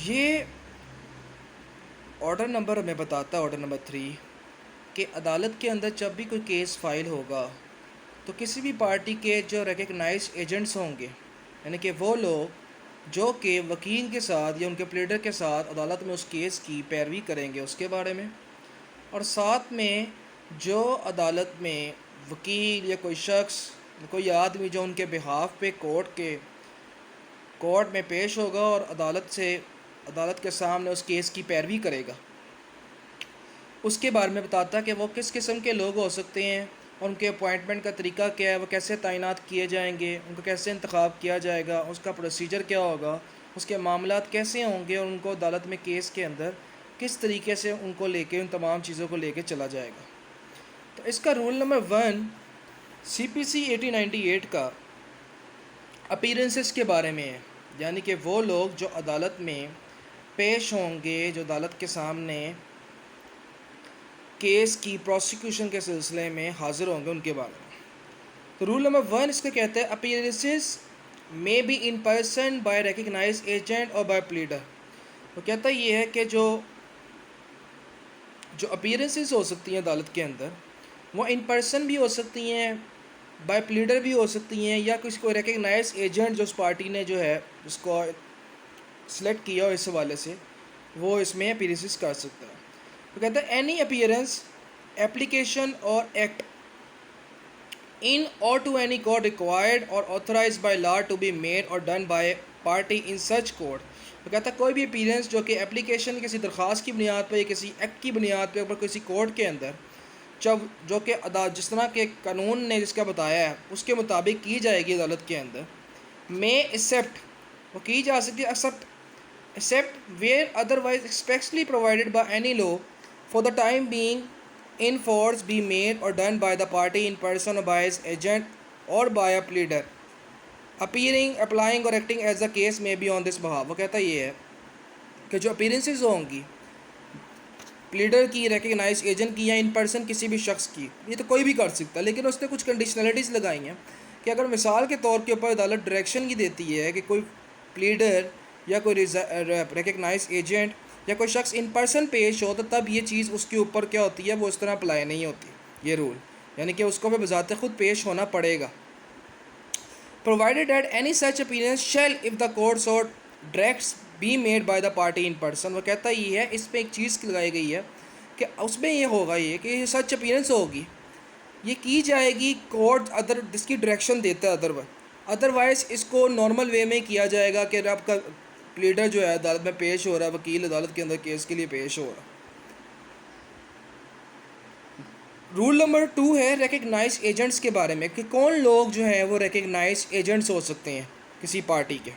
ये order number हमें बताता है, ऑर्डर नंबर 3, कि अदालत के अंदर जब भी कोई केस फाइल होगा तो किसी भी पार्टी के जो रिकग्नाइज एजेंट्स होंगे, यानी कि वो लोग जो कि वकील के साथ या उनके प्लीडर के साथ अदालत में उस केस की पैरवी करेंगे उसके बारे में, और साथ में जो अदालत में वकील या कोई शख्स, कोई आदमी जो उनके बिहाफ पे कोर्ट में पेश होगा और अदालत के सामने उस केस की पैरवी करेगा, उसके बारे में बताता है कि वो किस किस्म के लोग हो सकते हैं और उनके अपॉइंटमेंट का तरीका क्या है, वो कैसे तैनात किए जाएंगे, उनको कैसे इंतखाब किया जाएगा, उसका प्रोसीजर क्या होगा, उसके मामलात कैसे होंगे और उनको अदालत में केस के अंदर किस तरीके से उनको लेके उन तमाम चीज़ों को लेके चला जाएगा। तो इसका रूल नंबर 1 CPC 1898 का अपीयरेंसेस के बारे में है, यानी कि वो लोग जो अदालत में पेश होंगे, जो अदालत के सामने केस की प्रोसिक्यूशन के सिलसिले में हाज़िर होंगे, उनके बारे में। तो रूल नंबर 1 इसका कहता है appearances may be in person by recognise agent और बाय प्लीडर। तो कहता ये है कि जो अपीयरेंसेस हो सकती हैं अदालत के अंदर, वो इन पर्सन भी हो सकती हैं, बाय प्लीडर भी हो सकती हैं, या किसी को रिकग्नाइज एजेंट जो उस पार्टी ने जो है उसको सिलेक्ट किया हो इस हवाले से, वो इसमें अपीयरेंसेस कर सकता है। तो कहता है एनी अपीयरेंस, एप्लीकेशन और act in or to any court required or authorized by law to be made or done by party in such court। तो कहता है कोई भी अपीयरेंस जो कि एप्लीकेशन किसी दरख्वास्त की बुनियाद पर या किसी एक्ट की बुनियाद पर ऊपर किसी कोर्ट के अंदर जब जो कि जिस तरह के कानून ने जिसका बताया है उसके मुताबिक की जाएगी अदालत के अंदर, मे एक्सेप्ट, वो की जा सकती है except where otherwise expressly provided by any law for the time being in force be made or done by the party in person or by its agent or by a pleader appearing, applying or acting as the case may be on this behalf। वो कहता ये है कि जो appearances होंगी pleader की, recognise agent की या इन पर्सन किसी भी शख्स की, ये तो कोई भी कर सकता है, लेकिन उसने कुछ कंडीशनलिटीज़ लगाई हैं कि अगर मिसाल के तौर के ऊपर अदालत डायरेक्शन की देती है कि कोई प्लीडर या कोई रिकग्नाइज एजेंट या कोई शख्स इन पर्सन पेश हो, तो तब ये चीज़ उसके ऊपर क्या होती है, वो उस तरह अप्लाई नहीं होती ये रूल, यानी कि उसको भी बज़ाते खुद पेश होना पड़ेगा। Provided at any such appearance shall if the court so directs be made by the party in person. वो कहता ये है, इस पर एक चीज़ लगाई गई है कि उसमें ये होगा ये कि सच अपीयरेंस होगी, ये की जाएगी कोर्ट अदर जिसकी डायरेक्शन देता है, अदरवाइज़ इसको नॉर्मल वे में किया जाएगा कि आपका प्लीडर जो है अदालत में पेश हो रहा है, वकील अदालत के अंदर केस के लिए पेश हो रहा है। रूल नंबर 2 है रिकग्नाइज एजेंट्स के बारे में कि कौन लोग जो हैं वो रिकग्नाइज एजेंट्स हो सकते हैं किसी पार्टी के।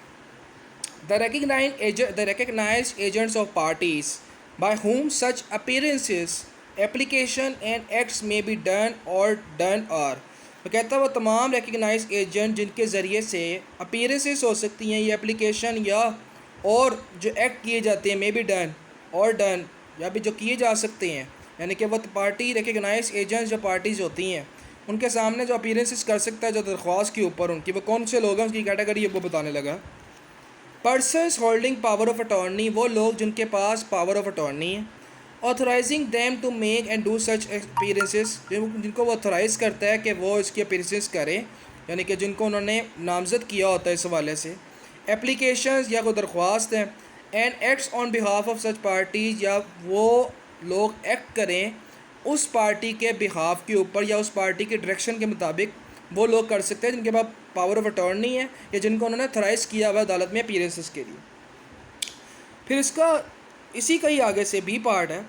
The recognise agents of parties by whom such appearances, application and acts may be done or done are. तो कहता है वो तमाम रिकग्नाइज एजेंट जिनके ज़रिए से अपीयरेंसेस हो सकती हैं, ये एप्लीकेशन या और जो एक्ट किए जाते हैं, may be done or done, या भी जो किए जा सकते हैं, यानी कि वो पार्टी रिकग्नाइज एजेंट्स जो पार्टीज़ होती हैं उनके सामने जो अपीयरेंसेस कर सकता है जो दरख्वास्त के ऊपर उनकी, वो कौन से लोग हैं उसकी कैटेगरी है वो बताने लगा। Persons holding power of attorney, वो लोग जिनके पास पावर ऑफ अटॉर्नी है। Authorising them to make and do such appearances, जिनको वो ऑथराइज़ करता है कि वो इसकी अपीयरेंसेस करें, यानी कि जिनको उन्होंने नामज़द किया होता है इस हवाले से। एप्लीकेशंस या कोई दरख्वास्त है। And acts on behalf of such parties, या वो लोग एक्ट करें उस पार्टी के बिहाफ के ऊपर या उस पार्टी के डायरेक्शन के मुताबिक वो लोग कर सकते हैं जिनके पास पावर ऑफ अटॉर्नी है या जिनको उन्होंने ऑथराइज़ किया हुआ अदालत में अपीयरेंसेस के लिए। फिर इसका इसी का ही आगे से बी पार्ट है,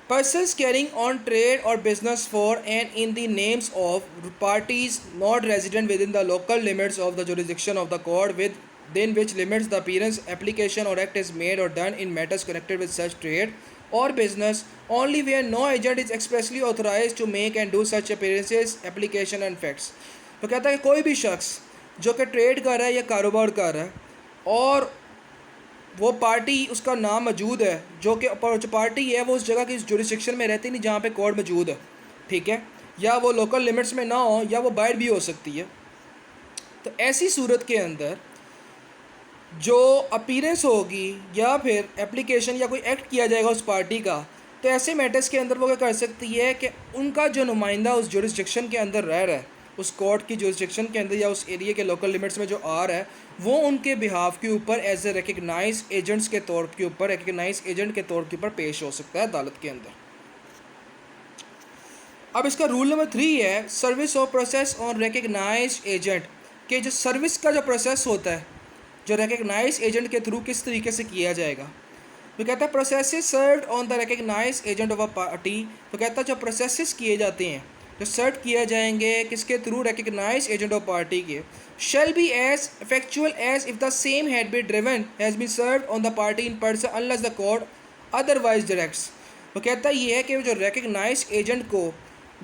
persons carrying on trade or business for and in the names of parties not resident within the local limits of the jurisdiction of the court within which limits the appearance, application or act is made or done in matters connected with such trade or business only where no agent is expressly authorized to make and do such appearances, application and facts। तो कहता है कि कोई भी शख्स जो कि trade कर रहा है या कारोबार कर रहा है और वो पार्टी उसका नाम मौजूद है, जो पार्टी है वो उस जगह की जुरिस्डिक्शन में रहती नहीं जहाँ पे कोर्ट मौजूद है, ठीक है, या वो लोकल लिमिट्स में ना हो या वो बाहर भी हो सकती है। तो ऐसी सूरत के अंदर जो अपीयरेंस होगी या फिर एप्लीकेशन या कोई एक्ट किया जाएगा उस पार्टी का, तो ऐसे मैटर्स के अंदर वो क्या कर सकती है कि उनका जो नुमाइंदा उस जुरिस्डिक्शन के अंदर रह रहा है, उस कोर्ट की जुरिस्डिक्शन के अंदर या उस एरिया के लोकल लिमिट्स में जो आ रहा है, वो उनके बिहाफ के ऊपर एज ए रिकग्नाइज एजेंट्स के तौर के ऊपर, रिकग्नाइज एजेंट के तौर के ऊपर पेश हो सकता है अदालत के अंदर। अब इसका रूल नंबर 3 है service of process on recognise agent, के जो सर्विस का जो प्रोसेस होता है जो रिकग्नाइज एजेंट के थ्रू किस तरीके से किया जाएगा। तो कहता है processes served on the recognise agent of a party, तो कहता है जो प्रोसेसेस किए जाते हैं जो सर्व किए जाएंगे किसके through, recognize agent of party के, shall be as effectual as if the same had be driven has been served on the party in person unless the court otherwise directs. तो कहता है ये है कि जो रिकग्नाइज एजेंट को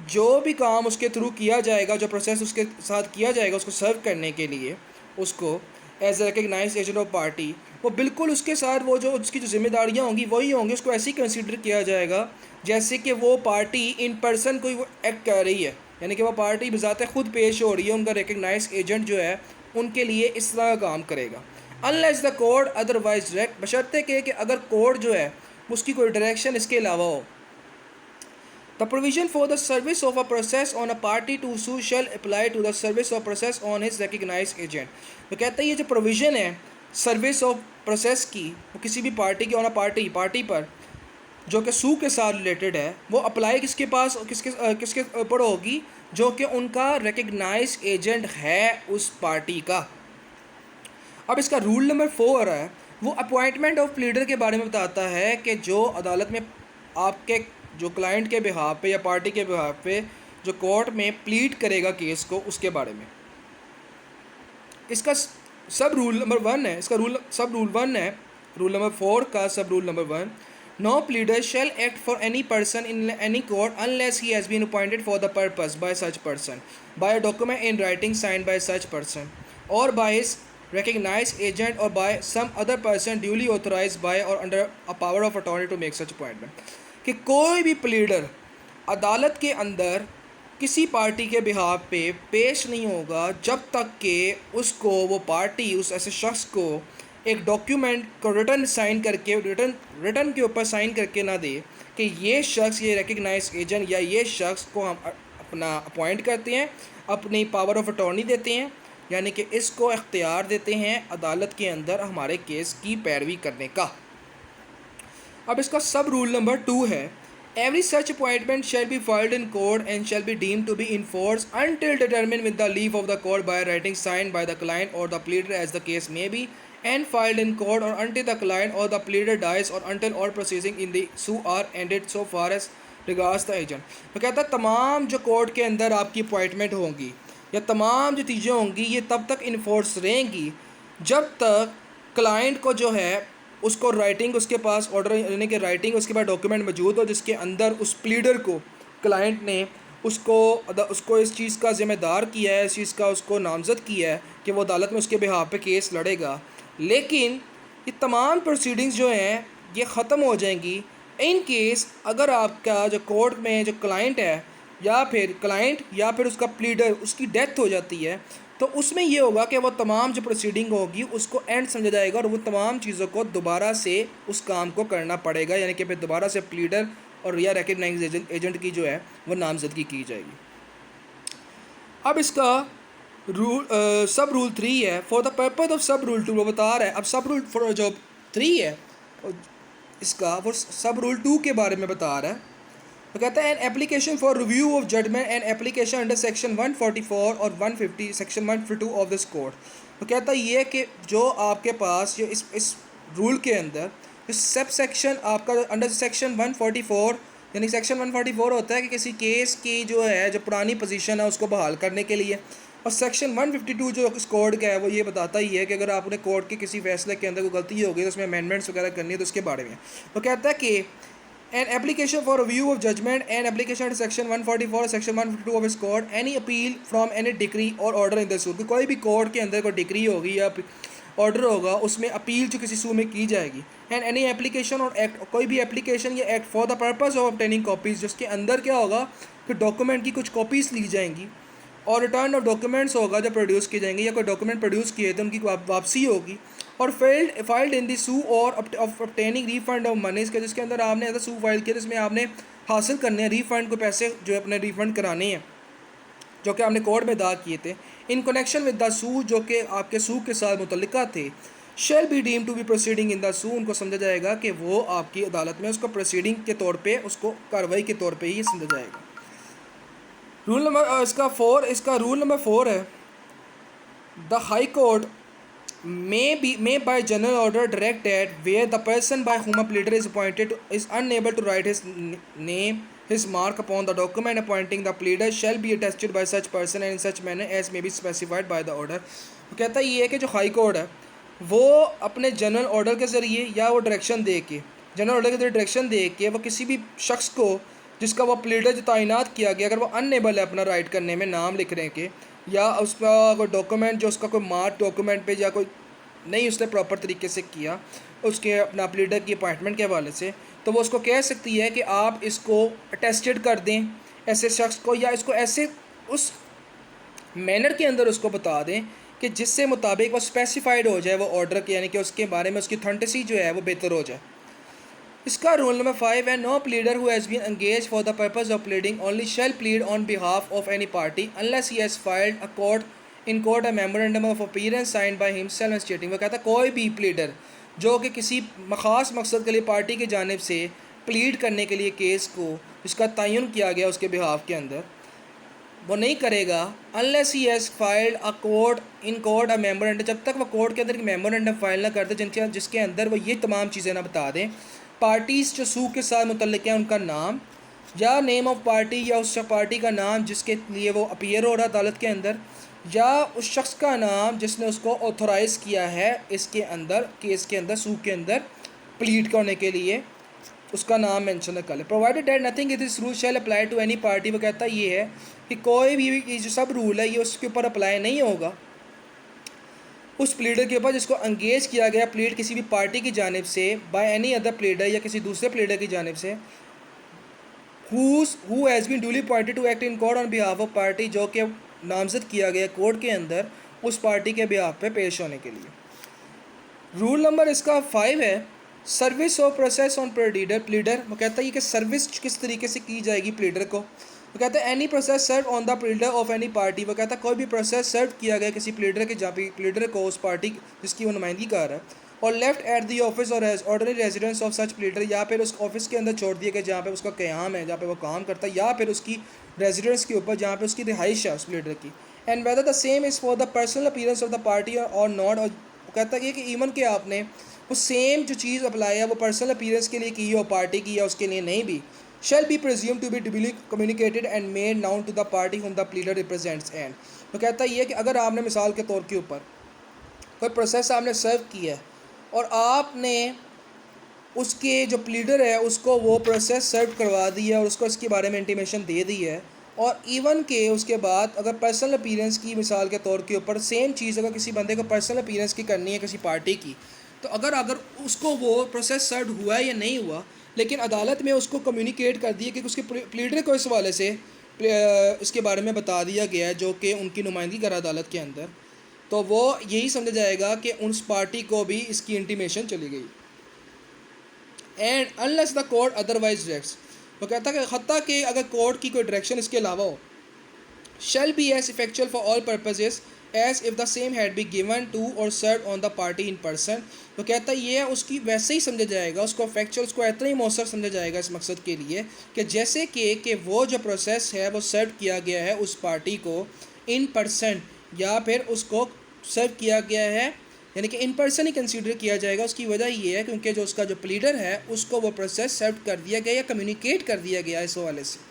जो भी काम उसके थ्रू किया जाएगा, जो प्रोसेस उसके साथ किया जाएगा उसको सर्व करने के लिए, उसको as a recognise agent of party, वो बिल्कुल उसके साथ वो जो उसकी जो जिम्मेदारियाँ होंगी वही होंगी, उसको ऐसे ही कंसिडर किया जाएगा जैसे कि वो पार्टी इन पर्सन कोई वो एक्ट कर रही है, यानी कि वो पार्टी बज़ाते खुद पेश हो रही है, उनका रिकग्नाइज एजेंट जो है उनके लिए इस तरह का काम करेगा। Unless the court otherwise direct, बशर्ते कि अगर कोर्ट जो है उसकी कोई डायरेक्शन इसके अलावा हो। The provision for the service of a process on a party to sue shall apply to the service of process on his recognized agent। तो कहता है ये जो प्रोविज़न है सर्विस ऑफ प्रोसेस की, वो किसी भी पार्टी की ऑन अ पार्टी पर जो कि सू के साथ रिलेटेड है, वो अप्लाई किसके पास किसके ऊपर होगी, जो कि उनका रिकग्नाइज एजेंट है उस पार्टी का। अब इसका रूल नंबर 4 है वो अपॉइंटमेंट ऑफ प्लीडर के बारे में बताता है कि जो अदालत में आपके जो क्लाइंट के बिहाफ पे या पार्टी के बिहाफ पे जो कोर्ट में प्लीड करेगा केस को, उसके बारे में। इसका सब रूल नंबर 1 है, इसका सब रूल 1 है, रूल नंबर 4 का सब rule number 1, no pleader shall act for any person in any court unless he has been appointed for the purpose by such person, by a document in writing signed by such person और by his recognized agent or by some other person duly authorized by or under a power of attorney to make such appointment। कि कोई भी pleader अदालत के अंदर किसी party के behalf पे पेश नहीं होगा जब तक कि उसको वो पार्टी उस ऐसे शख्स को एक डॉक्यूमेंट को रिटर्न साइन करके रिटर्न के ऊपर साइन करके ना दे कि ये शख्स, ये रिकग्नाइज एजेंट या ये शख्स को हम अपना अपॉइंट करते हैं, अपनी पावर ऑफ अटॉर्नी देते हैं, यानी कि इसको इख्तियार देते हैं अदालत के अंदर हमारे केस की पैरवी करने का। अब इसका सब रूल नंबर 2 है every such appointment shall be filed in court and shall be deemed to be in force until determine with the leave of the court by writing sign by the client और the pleader as the case may be and filed in court और until the client or the pleader dies or until all proceedings in the suit are ended so far as regards the agent। तो कहता है तमाम जो court के अंदर आपकी appointment होंगी या तमाम जो चीज़ें होंगी ये तब तक इन्फोर्स रहेंगी जब तक क्लाइंट को जो है उसको राइटिंग, उसके पास ऑर्डर यानी कि राइटिंग उसके पास डॉक्यूमेंट मौजूद हो जिसके अंदर उस प्लीडर को क्लाइंट ने उसको इस चीज़ का ज़िम्मेदार किया है, इस चीज़ का उसको नामज़द किया है कि वो अदालत में उसके बिहाफ पे केस लड़ेगा। लेकिन ये तमाम प्रोसीडिंग्स जो हैं ये ख़त्म हो जाएंगी इन केस अगर आपका जो कोर्ट में जो क्लाइंट है या फिर उसका प्लीडर उसकी डेथ हो जाती है, तो उसमें ये होगा कि वो तमाम जो प्रोसीडिंग होगी उसको एंड समझा जाएगा और वो तमाम चीज़ों को दोबारा से उस काम को करना पड़ेगा, यानी कि फिर दोबारा से प्लीडर और या रिकग्नाइज एजेंट की जो है वो नामजदगी की जाएगी। अब इसका सब रूल 3 है फॉर द पर्पज ऑफ सब रूल 2 वो बता रहा है। अब सब रूल जो 3 है इसका वो सब रूल 2 के बारे में बता रहा है। तो कहता है an application for review of judgment and application under section 144 और 150 सेक्शन 152 ऑफ दिस कोड। तो कहता है ये कि जो आपके पास जो इस रूल के अंदर इस सब सेक्शन आपका अंडर सेक्शन 144 यानी सेक्शन 144 होता है कि किसी केस की जो है जो पुरानी पोजीशन है उसको बहाल करने के लिए, और सेक्शन 152 जो इस कोड का है वो ये बताता ही है कि अगर आपने कोर्ट के किसी फैसले के अंदर कोई गलती होगी तो उसमें अमेंडमेंट्स वगैरह करनी है तो उसके बारे में। तो कहता है कि an application for review of judgment and application section 144 section 152 of इस code any appeal from any decree और ऑर्डर इन द सूट, कोई भी कोर्ट के अंदर कोई डिक्री होगी या ऑर्डर होगा उसमें अपील जो किसी सूट में की जाएगी। एंड एनी एप्लीकेशन और एक्ट, कोई भी एप्लीकेशन या act for the purpose of obtaining copies, जिसके अंदर क्या होगा कि डॉक्यूमेंट की कुछ कॉपीज़ ली जाएंगी और रिटर्न ऑफ डॉक्यूमेंट्स होगा जो प्रोड्यूस किए जाएंगे, या कोई डॉक्यूमेंट प्रोड्यूस किए तो उनकी वापसी होगी, और फाइल्ड इन दी सू और ऑब्टेनिंग रीफंड ऑफ मनीज के, जिसके अंदर आपने अगर सू फाइल किया तो इसमें आपने हासिल करने हैं रीफंड को, पैसे जो अपने रीफंड कराने हैं जो कि आपने कोर्ट में अदा किए थे, in connection with the suit जो कि आपके सू के साथ मुतल्लिका थे, shall be deem to be proceeding in the suit, उनको समझा जाएगा कि वो आपकी अदालत में उसको प्रोसीडिंग के तौर पे, उसको कार्रवाई के तौर पे ही समझा जाएगा। रूल नंबर इसका रूल नंबर 4 है, the high court may by general order direct that where the person by whom a pleader is appointed is unable to write his name, his mark upon the document appointing the pleader shall be attested by such person and in such manner as may be specified by the order। वो कहता है ये है कि जो high court है वो अपने जनरल ऑर्डर के ज़रिए या वो डायरेक्शन दे के, जनरल ऑर्डर के ज़रिए डायरेक्शन दे के वो किसी भी शख्स को जिसका वो प्लीडर जो तैनात किया गया, अगर वो अनएबल है अपना राइट करने में, नाम लिखने के, या उसका कोई डॉक्यूमेंट जो उसका कोई मार्क डॉक्यूमेंट पे या कोई नहीं उसने प्रॉपर तरीके से किया उसके अपना प्लीडर की अपॉइंटमेंट के हवाले से, तो वो उसको कह सकती है कि आप इसको अटेस्टेड कर दें ऐसे शख्स को, या इसको ऐसे उस मैनर के अंदर उसको बता दें कि जिससे मुताबिक वो स्पेसिफाइड हो जाए वो ऑर्डर के, यानी कि उसके बारे में उसकी ऑथेंटिसिटी जो है वो बेहतर हो जाए। इसका रूल नंबर 5 है, no pleader who has been engage for the purpose of pleading only shall plead on behalf of any party unless he has filed a court in court a memorandum of appearance signed by himself and stating. वो कहता है कोई भी pleader जो कि किसी ख़ास मकसद के लिए पार्टी की जानिब से प्लीड करने के लिए केस को जिसका तयन किया गया उसके बिहाफ के अंदर, वो नहीं करेगा unless he has filed a court in court a memorandum, जब तक वो कोर्ट के अंदर एक मेमोरेंडम फाइल ना कर दे जिसके अंदर वो ये तमाम चीज़ें ना बता दें, पार्टीज़ जो सूख के साथ मुतल्लिक हैं उनका नाम या नेम ऑफ पार्टी या उस पार्टी का नाम जिसके लिए वो अपीयर हो रहा है अदालत के अंदर, या उस शख्स का नाम जिसने उसको ऑथोराइज़ किया है इसके अंदर केस के अंदर सूख के अंदर प्लीड करने के लिए, उसका नाम मेंशन कर ले। Provided that nothing this rule shall apply to any party. वो कहता है ये है कि कोई भी ये जो सब रूल है ये उसके ऊपर अप्लाई नहीं होगा उस प्लीडर के ऊपर जिसको एंगेज किया गया प्लीड किसी भी पार्टी की जानिब से बाय एनी अदर प्लीडर या किसी दूसरे प्लीडर की जानिब से who has been duly appointed to act in court on behalf of party, जो कि नामजद किया गया कोर्ट के अंदर उस पार्टी के बिहाफ पे पेश होने के लिए। रूल नंबर इसका 5 है, service of process on pleader. वो कहता है ये कि सर्विस किस तरीके से की जाएगी प्लीडर को। वो कहता है any process serve on the pleader of any party. वो कहता है कोई भी प्रोसेस सर्व किया गया किसी प्लीडर के जहाँ पे प्लीडर को उस पार्टी जिसकी वो नुमाइंदगी कर रहा है और लेफ्ट एट दी ऑफिस और ordinary residence of such pleader, या फिर उस ऑफिस के अंदर छोड़ दिया गया जहाँ पे उसका क़याम है, जहाँ पे वो काम करता है, या फिर उसकी रेजिडेंस के ऊपर जहाँ पे उसकी रिहाइश है उस प्लीडर की, and whether the same is for the personal appearance of the party और नॉट। और कहता है कि इवन के आपने वो सेम जो चीज़ अप्लाई है वो पर्सनल अपीयरेंस के लिए की हो पार्टी की या उसके लिए नहीं भी, shall be presumed to be duly communicated and made known to the party whom the pleader represents and। तो कहता है ये कि अगर आपने मिसाल के तौर के ऊपर कोई प्रोसेस आपने सर्व किया है और आपने उसके जो प्लीडर है उसको वो प्रोसेस सर्व करवा दिया और उसको इसके बारे में इंटीमेशन दे दी है, और इवन के उसके बाद अगर पर्सनल अपीयरेंस की मिसाल के तौर के ऊपर सेम चीज़ अगर किसी बंदे को पर्सनल अपीयरेंस की करनी है किसी पार्टी की, तो अगर उसको वो प्रोसेस सर्व हुआ है या नहीं हुआ लेकिन अदालत में उसको कम्युनिकेट कर दिया कि उसके प्लीडर को इस हवाले से इसके बारे में बता दिया गया है जो कि उनकी नुमाइंदगी कर अदालत के अंदर, तो वो यही समझा जाएगा कि उस पार्टी को भी इसकी इंटीमेशन चली गई। And unless the court otherwise directs. वो कहता है कि हत्ता कि अगर कोर्ट की कोई डायरेक्शन इसके अलावा हो, shall be as effectual for all purposes as if the same had been given to or served on the party in person। तो कहता है ये उसकी वैसे ही समझा जाएगा, उसको फैक्चुअल उसको इतना ही मौसर समझा जाएगा इस मकसद के लिए कि जैसे कि वो जो प्रोसेस है वो सर्व किया गया है उस पार्टी को इन पर्सन या फिर उसको सर्व किया गया है, यानी कि इन पर्सन ही कंसीडर किया जाएगा। उसकी वजह ये है क्योंकि जो उसका जो प्लीडर है उसको वो प्रोसेस सर्व कर दिया गया या कम्युनिकेट कर दिया गया इस हवाले से।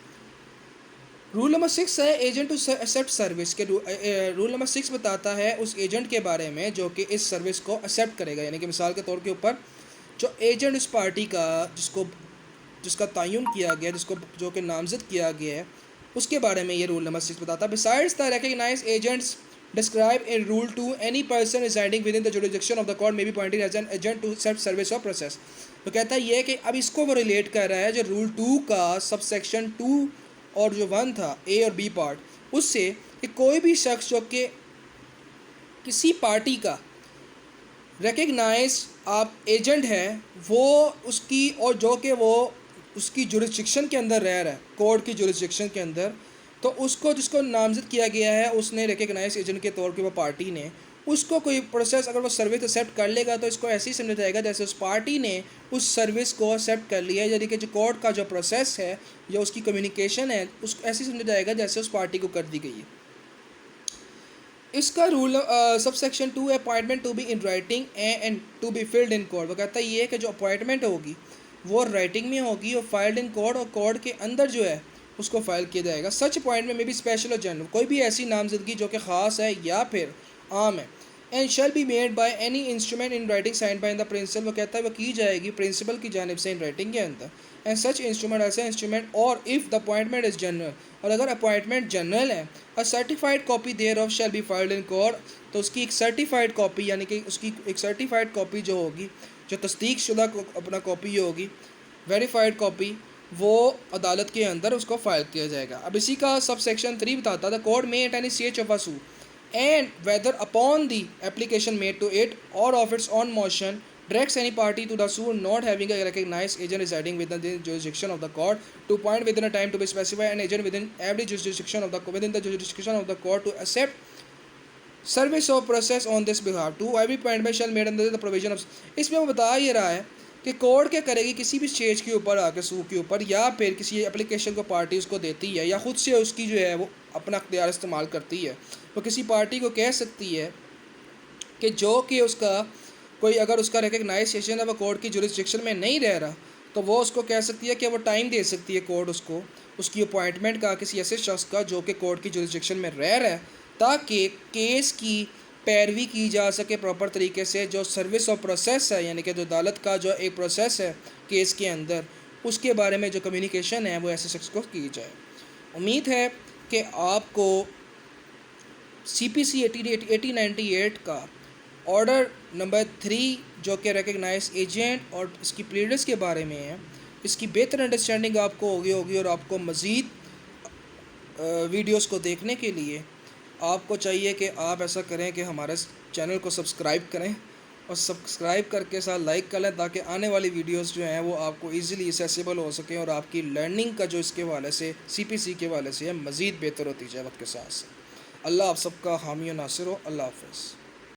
रूल नंबर 6 है एजेंट टू एक्सेप्ट सर्विस के। रूल नंबर 6 बताता है उस एजेंट के बारे में जो कि इस सर्विस को एक्सेप्ट करेगा, यानी कि मिसाल के तौर के ऊपर जो एजेंट इस पार्टी का जिसका तयन किया गया जो कि नामजद किया गया है उसके बारे में ये रूल नंबर 6 बताता है। Besides the recognised agents describe in rule 2 any person residing within the jurisdiction of the court may be appointed as an agent to accept service or process. तो कहता है ये कि अब इसको वो रिलेट कर रहा है जो रूल 2 का सब सेक्शन 2 और जो 1 था ए और बी पार्ट उससे कि कोई भी शख्स जो कि किसी पार्टी का रिकग्नाइज आप एजेंट है वो उसकी, और जो कि वो उसकी जुरिस्डिक्शन के अंदर रह रहा है, कोर्ट की जुरिस्डिक्शन के अंदर, तो उसको जिसको नामजद किया गया है उसने रिकग्नाइज एजेंट के तौर पे, वो पार्टी ने उसको कोई प्रोसेस अगर वो सर्विस एक्सेप्ट कर लेगा तो इसको ऐसे ही समझा जाएगा जैसे उस पार्टी ने उस सर्विस को एक्सेप्ट कर लिया है, यानी कि जो कोर्ट का जो प्रोसेस है या उसकी कम्युनिकेशन है उसको ऐसे ही समझा जाएगा जैसे उस पार्टी को कर दी गई है। इसका rule sub section 2 appointment to be in writing and to be filed in court. वो कहता है ये कि जो अपॉइंटमेंट होगी वो राइटिंग में होगी और फाइल्ड इन कोर्ट, और कोर्ट के अंदर जो है उसको फाइल किया जाएगा। सच अपॉइंटमेंट में भी स्पेशल और जनरल, कोई भी ऐसी नामजदगी जो कि ख़ास है या फिर आम है। And shall be made by any instrument in writing sign by the principal. वो कहता है वो की जाएगी प्रिंसिपल की जानिब से इन राइटिंग के अंदर। एंड सच इंस्ट्रूमेंट ऐसा इंस्ट्रूमेंट, और if the appointment is general, और अगर अपॉइंटमेंट जनरल है, a certified copy thereof shall be filed in court, तो उसकी एक सर्टिफाइड कॉपी यानी कि उसकी एक सर्टिफाइड कॉपी जो होगी, जो तस्दीक शुदा अपना कॉपी होगी, वेरीफाइड कॉपी, वो अदालत के अंदर उसको फाइल किया जाएगा। अब इसी का सब सेक्शन 3 बताता है the court may at any stage of a suit and whether upon the application made to it और of its own motion directs any party to the suit not having a recognized agent residing within the jurisdiction of the court to appoint within a time to be specified an agent within every jurisdiction of the court to accept service of process on this behalf to every appointment shall made under the provision of। इसमें वो बता ये रहा है कि court क्या करेगी किसी भी स्टेज के ऊपर आके सूट के ऊपर, या फिर किसी एप्लीकेशन को पार्टी उसको देती है या ख़ुद से उसकी जो है वो अपना अख्तियार इस्तेमाल करती है, वो किसी पार्टी को कह सकती है कि जो कि उसका कोई अगर उसका रिकग्नाइज एजेंट है वो कोर्ट की जुरिस्डिक्शन में नहीं रह रहा, तो वो उसको कह सकती है कि वो टाइम दे सकती है कोर्ट उसको उसकी अपॉइंटमेंट का किसी ऐसे शख्स का जो कि कोर्ट की जुरिस्डिक्शन में रह रहा है, ताकि केस की पैरवी की जा सके प्रॉपर तरीके से। जो सर्विस ऑफ प्रोसेस है यानी कि जो अदालत का जो एक प्रोसेस है केस के अंदर, उसके बारे में जो कम्युनिकेशन है वो ऐसे शख्स को की जाए। उम्मीद है कि आपको CPC 1898 का ऑर्डर नंबर 3 जो कि रिकग्नाइज एजेंट और इसकी प्लीडर्स के बारे में है, इसकी बेहतर अंडरस्टैंडिंग आपको होगी और आपको मज़ीद वीडियोस को देखने के लिए आपको चाहिए कि आप ऐसा करें कि हमारे चैनल को सब्सक्राइब करें और सब्सक्राइब करके साथ लाइक कर लें, ताकि आने वाली वीडियोस जो हैं वो आपको इजीली एक्सेसिबल हो सकें और आपकी लर्निंग का जो इसके हवाले से CPC के हवाले से है मज़ीद बेहतर होती जाए वक्त के साथ साथ। अल्लाह आप सबका हामी और नासिर हो। अल्लाह हाफ़िज़।